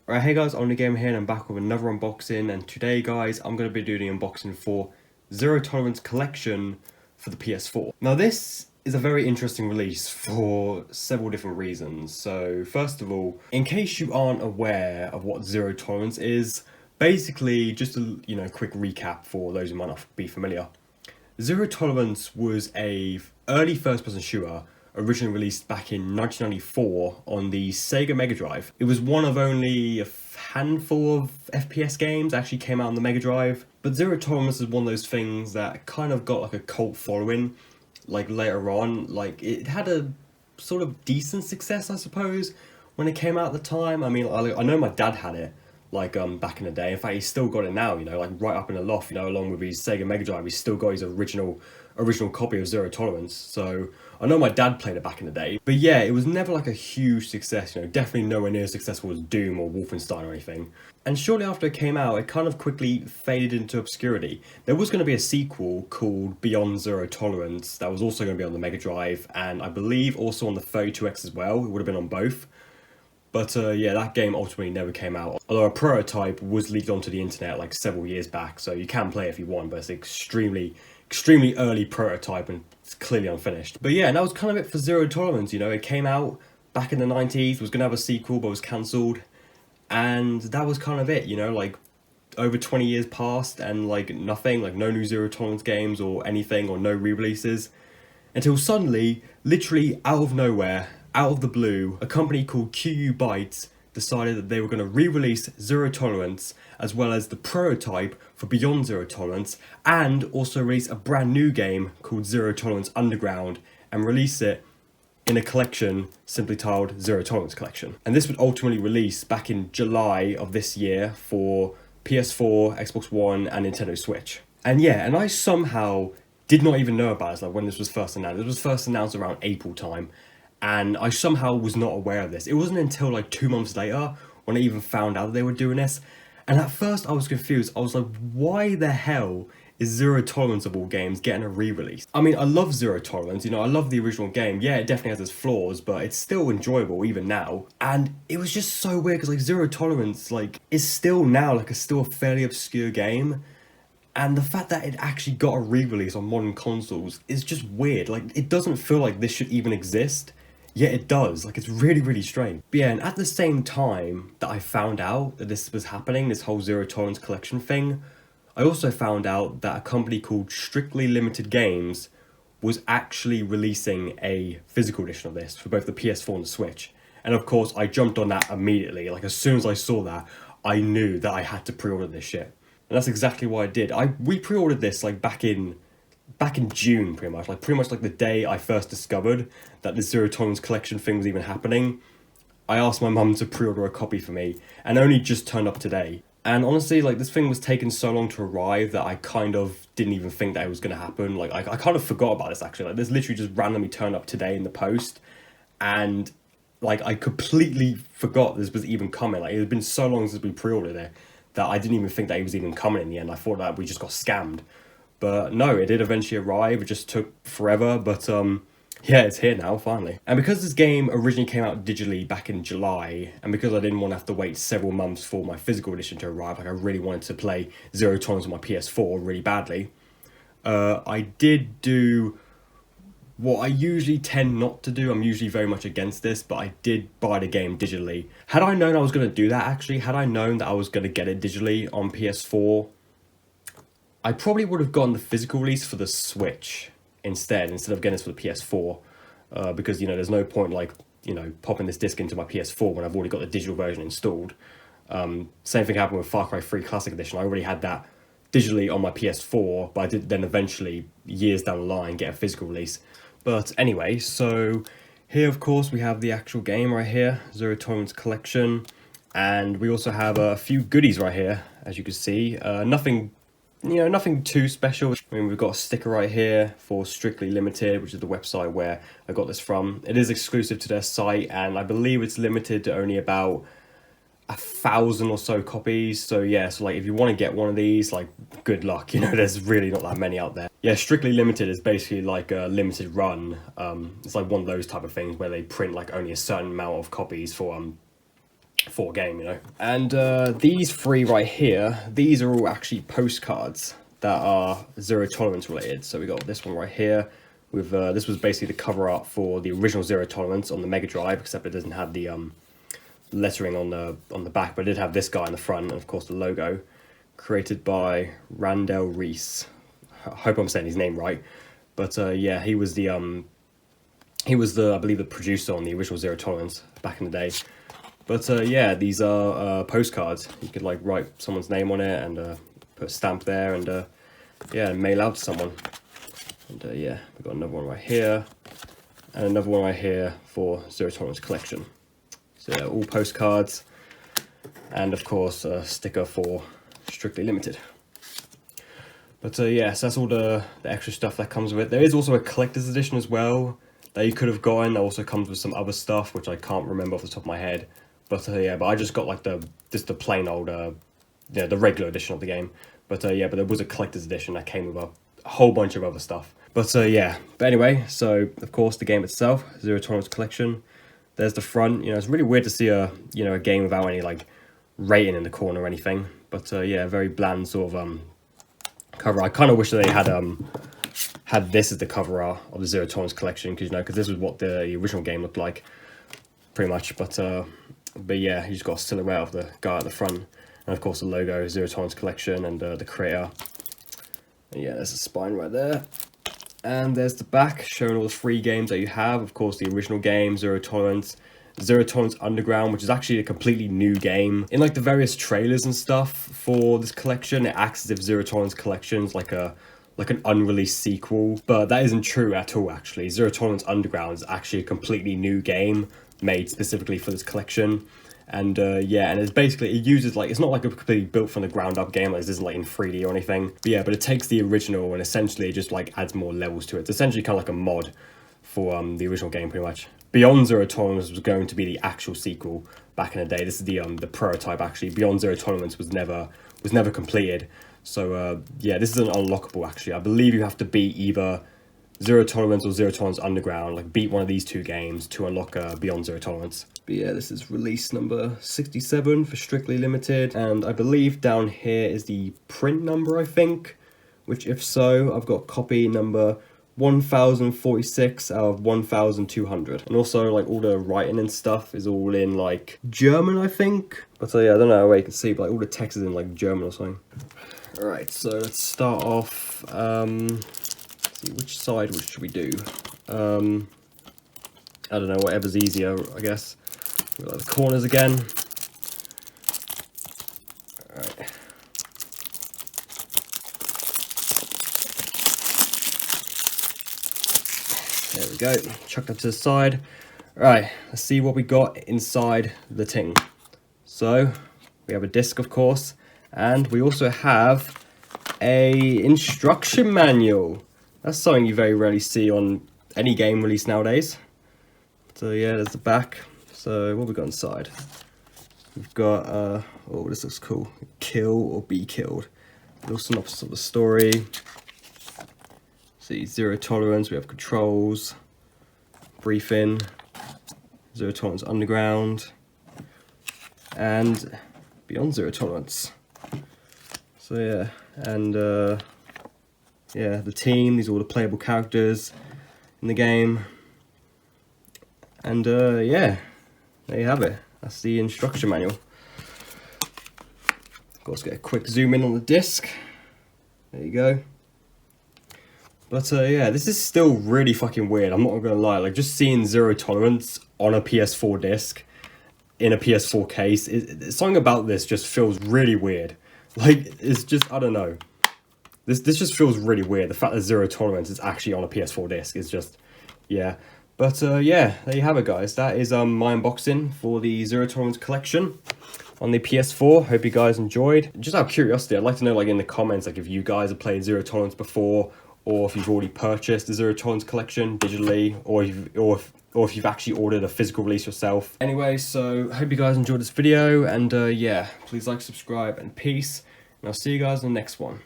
Alright, hey guys, I'm the Gamer here and I'm back with another unboxing, and today guys, I'm going to be doing an unboxing for Zero Tolerance Collection for the PS4. Now this is a very interesting release for several different reasons. So first of all, in case you aren't aware of what Zero Tolerance is, basically just a quick recap for those who might not be familiar. Zero Tolerance was a early first-person shooter originally released back in 1994 on the Sega Mega Drive. It was one of only a handful of FPS games that actually came out on the Mega Drive, but Zero Tolerance is one of those things that kind of got like a cult following, like later on. Like it had a sort of decent success, I suppose, when it came out at the time. I mean, I know my dad had it, like back in the day. In fact, he's still got it now, like right up in the loft, along with his Sega Mega Drive. He's still got his original copy of Zero Tolerance. So I know my dad played it back in the day, but yeah, it was never like a huge success, definitely nowhere near as successful as Doom or Wolfenstein or anything. And shortly after it came out, it kind of quickly faded into obscurity. There was going to be a sequel called Beyond Zero Tolerance that was also going to be on the Mega Drive, and I believe also on the 32X as well. It would have been on both. But yeah, that game ultimately never came out. Although a prototype was leaked onto the internet like several years back, so you can play it if you want, but it's extremely early prototype and it's clearly unfinished. But yeah, and that was kind of it for Zero Tolerance. It came out back in the 90s, was going to have a sequel, but was cancelled. And that was kind of it, like over 20 years passed and like nothing, like no new Zero Tolerance games or anything, or no re-releases. Until suddenly, literally out of nowhere, out of the blue, a company called QU Bytes decided that they were going to re-release Zero Tolerance as well as the prototype for Beyond Zero Tolerance, and also release a brand new game called Zero Tolerance Underground and release it in a collection simply titled Zero Tolerance Collection. And this would ultimately release back in July of this year for PS4, Xbox One and Nintendo Switch. And yeah, and I somehow did not even know about it like when this was first announced. It was first announced around April time, and I somehow was not aware of this. It wasn't until like 2 months later when I even found out that they were doing this. And at first I was confused. I was like, why the hell is Zero Tolerance of all games getting a re-release? I mean, I love Zero Tolerance, I love the original game. Yeah, it definitely has its flaws, but it's still enjoyable even now. And it was just so weird because like Zero Tolerance is still now like still a fairly obscure game. And the fact that it actually got a re-release on modern consoles is just weird. Like, it doesn't feel like this should even exist. Yet it does. Like, it's really strange. But yeah, and at the same time that I found out that this was happening, this whole Zero Tolerance collection thing, I also found out that a company called Strictly Limited Games was actually releasing a physical edition of this for both the PS4 and the Switch. And of course, I jumped on that immediately. Like, as soon as I saw that, I knew that I had to pre-order this shit. And that's exactly what I did. We pre-ordered this like back in June, pretty much like the day I first discovered that the Zero Tolerance collection thing was even happening. I asked my mum to pre-order a copy for me, and only just turned up today. And honestly, like, this thing was taking so long to arrive that I kind of didn't even think that it was going to happen. Like, I kind of forgot about this, actually. Like, this literally just randomly turned up today in the post, and like, I completely forgot this was even coming. Like, it had been so long since we pre-ordered it that I didn't even think that it was even coming in the end. I thought that we just got scammed. But no, it did eventually arrive. It just took forever, but yeah, it's here now, finally. And because this game originally came out digitally back in July, and because I didn't want to have to wait several months for my physical edition to arrive, like I really wanted to play Zero Tolerance on my PS4 really badly, I did do what I usually tend not to do. I'm usually very much against this, but I did buy the game digitally. Had I known I was going to do that, actually, had I known that I was going to get it digitally on PS4, I probably would have gotten the physical release for the Switch instead of getting this for the PS4, because there's no point popping this disc into my PS4 when I've already got the digital version installed. Same thing happened with Far Cry 3 Classic Edition. I already had that digitally on my PS4, but I did then eventually, years down the line, get a physical release. But anyway, so here of course we have the actual game right here, Zero Tolerance Collection, and we also have a few goodies right here, as you can see. Nothing too special. I mean, we've got a sticker right here for Strictly Limited, which is the website where I got this from. It is exclusive to their site, and I believe it's limited to only about 1,000 or so copies. So yeah, so like if you want to get one of these, like, good luck. There's really not that many out there. Yeah, Strictly Limited is basically like a limited run. It's like one of those type of things where they print like only a certain amount of copies for for a game, you know. And these three right here, these are all actually postcards that are Zero Tolerance related. So we got this one right here with this was basically the cover art for the original Zero Tolerance on the Mega Drive, except it doesn't have the lettering on the back, but it did have this guy in the front, and of course the logo, created by Randall Reese. I hope I'm saying his name right, but yeah, he was the I believe the producer on the original Zero Tolerance back in the day. But yeah, these are postcards. You could like write someone's name on it and put a stamp there, and yeah, mail out to someone. And yeah, we've got another one right here, and another one right here for Zero Tolerance collection. So yeah, all postcards, and of course a sticker for Strictly Limited. But yeah, so that's all the extra stuff that comes with it. There is also a collector's edition as well that you could have gotten. That also comes with some other stuff which I can't remember off the top of my head. But yeah, but I just got like the plain old, yeah, the regular edition of the game. But yeah, but there was a collector's edition that came with a whole bunch of other stuff. But yeah, but anyway, so of course the game itself, Zero Tolerance Collection. There's the front. You know, it's really weird to see a a game without any like rating in the corner or anything. But yeah, very bland sort of cover. I kind of wish that they had this as the cover art of the Zero Tolerance Collection, because this was what the original game looked like, pretty much. But yeah, you just got a silhouette of the guy at the front, and of course the logo, Zero Tolerance Collection, and the creator. And yeah, there's the spine right there. And there's the back, showing all the free games that you have. Of course, the original game, Zero Tolerance Underground, which is actually a completely new game. In like the various trailers and stuff for this collection, it acts as if Zero Tolerance Collection's like an unreleased sequel, but that isn't true at all. Actually, Zero Tolerance Underground is actually a completely new game made specifically for this collection. And yeah, and it's basically, it uses like, it's not like a completely built from the ground up game, like this isn't like in 3D or anything, but yeah, but it takes the original and essentially it just like adds more levels to it. It's essentially kind of like a mod for the original game, pretty much. Beyond Zero Tolerance was going to be the actual sequel back in the day. This is the prototype actually. Beyond Zero Tolerance was never completed. So yeah, this is an unlockable actually. I believe you have to beat either Zero Tolerance or Zero Tolerance Underground, like beat one of these two games to unlock Beyond Zero Tolerance. But yeah, this is release number 67 for Strictly Limited, and I believe down here is the print number, I think, which if so, I've got copy number 1046 out of 1200. And also like all the writing and stuff is all in like German, I think. But so yeah, I don't know where you can see, but like all the text is in like German or something. Alright, so let's start off, let's see, which side should we do? I don't know, whatever's easier, I guess. We've got like the corners again. Alright. There we go, chuck that to the side. Right, let's see what we got inside the tin. So, we have a disc, of course, and we also have a instruction manual. That's something you very rarely see on any game released nowadays. So yeah, there's the back. So what have we got inside? We've got, oh, this looks cool. Kill or be killed. Little synopsis of the story. See, Zero Tolerance, we have controls, briefing, Zero Tolerance Underground, and Beyond Zero Tolerance. So yeah, and yeah, the team, these are all the playable characters in the game. And yeah, there you have it. That's the instruction manual. Of course, get a quick zoom in on the disc. There you go. But yeah, this is still really fucking weird. I'm not gonna lie. Like just seeing Zero Tolerance on a PS4 disc in a PS4 case, something about this just feels really weird. Like it's just, I don't know. This just feels really weird. The fact that Zero Tolerance is actually on a PS4 disc is just, yeah. But yeah, there you have it, guys. That is my unboxing for the Zero Tolerance collection on the PS4. Hope you guys enjoyed. Just out of curiosity, I'd like to know, like in the comments, like if you guys have played Zero Tolerance before, or if you've already purchased the Zero Tolerance collection digitally, or if you've actually ordered a physical release yourself. Anyway, so hope you guys enjoyed this video, and yeah, please like, subscribe, and peace. And I'll see you guys in the next one.